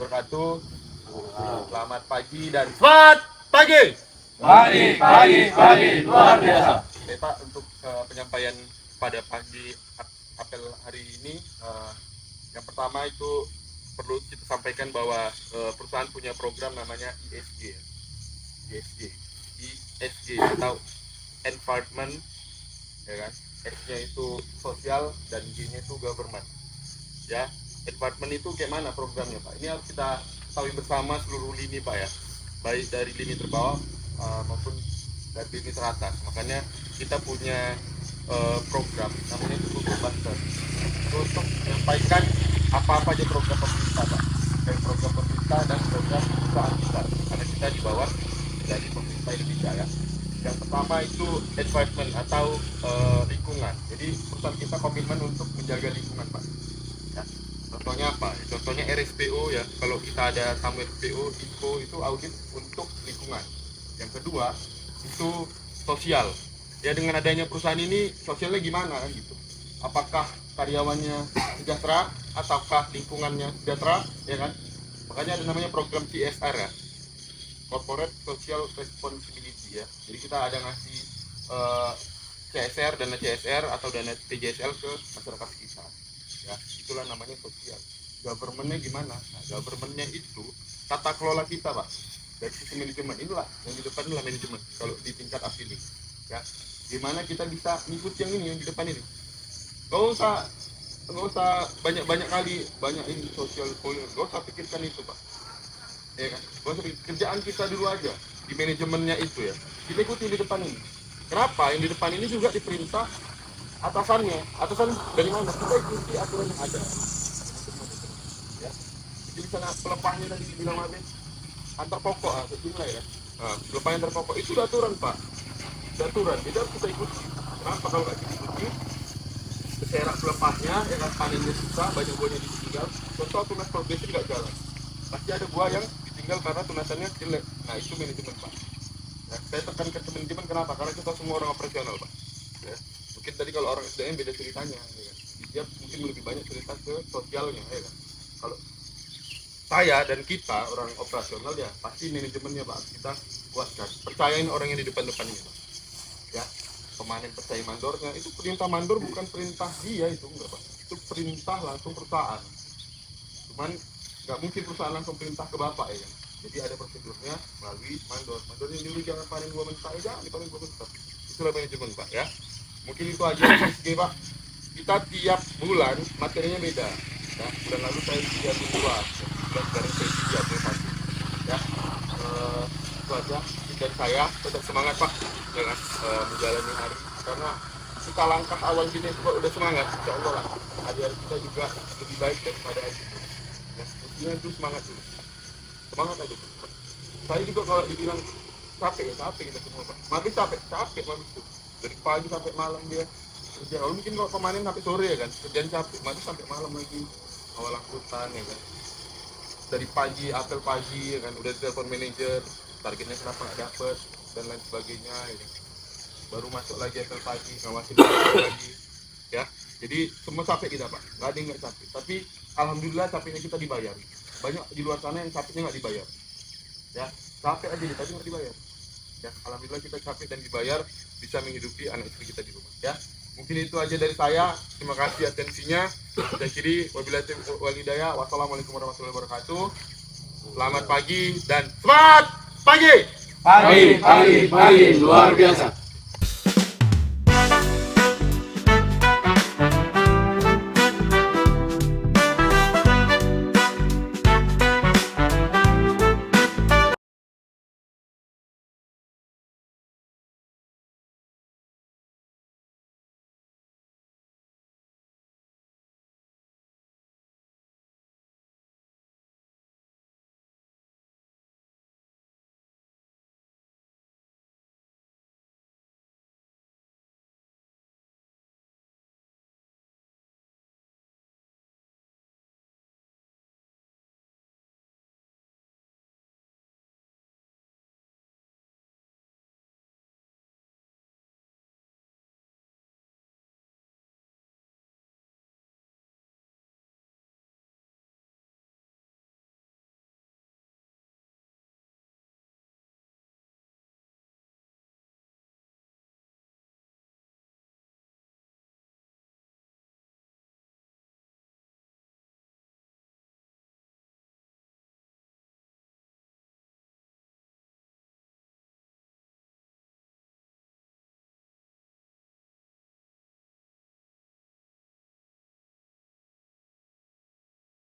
wabarakatuh. Selamat pagi dan selamat pagi. Pagi, luar biasa. Oke Pak, untuk penyampaian pada pagi apel hari ini, yang pertama itu perlu kita sampaikan bahwa perusahaan punya program namanya ESG, ESG atau environment, ya kan? S-nya itu sosial dan G-nya itu government. Ya, environment itu kayak mana programnya Pak? Ini harus kita ketahui bersama seluruh lini Pak ya, baik dari lini terbawah maupun dari lini teratas. Makanya kita punya program namanya Google Buster untuk menyampaikan apa-apa aja program pemerintah Pak, dari program pemerintah dan program perusahaan kita, karena kita di bawah dari pemerintah Indonesia ya. Yang pertama itu environment atau lingkungan. Jadi perusahaan kita komitmen untuk menjaga lingkungan Pak. Ya. Contohnya apa? Contohnya RSPO ya. Kalau kita ada tamu RSPO, ISPO itu audit untuk lingkungan. Yang kedua itu sosial. Ya dengan adanya perusahaan ini sosialnya gimana kan gitu. Apakah karyawannya sejahtera ataukah lingkungannya sejahtera, ya kan? Makanya ada namanya program CSR ya. Corporate Social Responsibility ya. Jadi kita ada ngasih CSR, dana CSR atau dana TJSL ke masyarakat sekitar. Ya, itulah namanya sosial. Government-nya gimana? Nah, government-nya itu tata kelola kita, Pak. Dari sisi manajemen inilah yang di depan inilah manajemen. Kalau di tingkat affiliate, ya. Gimana kita bisa ngikut yang ini yang di depan ini? Gak usah banyak kali banyak ini sosial politik. Gak usah pikirkan itu, Pak. Ya kan? Kerjaan kita dulu aja di manajemennya itu ya. Kita ikuti di depan ini. Kenapa? Yang di depan ini juga diperintah atasan dari mana? Kita ikuti aturan yang ada. Ya. Jadi di sana pelepahnya tadi dibilang apa? Antar pokok sejumlah ya. Nah, pelepah antar pokok itu udah aturan Pak. Udah aturan. Jadi harus kita ikuti. Kenapa kalau nggak diikuti? Keserak pelepahnya, ya kan panennya susah, banyak buahnya ditinggal. Contoh tunas progresif nggak jalan. Pasti ada buah yang ditinggal karena tunasannya jelek. Nah itu manajemen Pak. Ya, saya tekankan ke manajemen kenapa? Karena kita semua orang operasional Pak. Ya. Mungkin tadi kalau orang SDM beda ceritanya, ya kan? Dia mungkin lebih banyak cerita ke sosialnya, ya kan? Kalau saya dan kita orang operasional ya pasti manajemennya Pak kita kuatkan. Percayain orang yang di depan ini Pak. Ya, pemanen percaya mandornya itu perintah mandor bukan perintah dia itu enggak Pak. Itu perintah langsung perusahaan. Cuman nggak mungkin perusahaan langsung perintah ke bapak ya kan? Jadi ada prosedurnya melalui mandornya dulu jangan panen buah mentah aja, dipanen buah mentah. Itulah manajemen Pak ya. Mungkin itu aja SG Pak. Kita tiap bulan materinya beda. Ya, bulan lalu saya siapin dua, bulan sekarang saya siapin satu. Ya, itu aja dari saya. Tetap semangat Pak dengan menjalani hari karena kita langkah awal gini udah semangat, insya Allah lah hari-hari kita juga lebih baik daripada hari ini. Ya, intinya itu semangat dulu, semangat aja. Saya juga kalau dibilang capek kita semua Pak. Mabis capek Mabis tuh dari pagi sampai malam dia kerja. Kalau mungkin kalau pemanen sampai sore ya kan, kerjaan capek. Mabis sampai malam lagi awal angkutan ya kan. Dari pagi apel pagi ya kan, udah telepon manajer targetnya kenapa nggak dapet dan lain sebagainya ya kan. Baru masuk lagi apel pagi ngawasin lagi ya. Jadi semua capek kita Pak, nggak ada yang nggak capek. Tapi alhamdulillah capeknya kita dibayar. Banyak di luar sana yang capeknya nggak dibayar. Ya, capek aja tapi nggak dibayar. Ya, alhamdulillah kita capek dan dibayar, bisa menghidupi anak istri kita di rumah. Ya, mungkin itu aja dari saya. Terima kasih atensinya. Saya kiri, wabillahi taufiq wal hidayah. Wassalamualaikum warahmatullahi wabarakatuh. Selamat pagi dan selamat pagi. Pagi, luar biasa.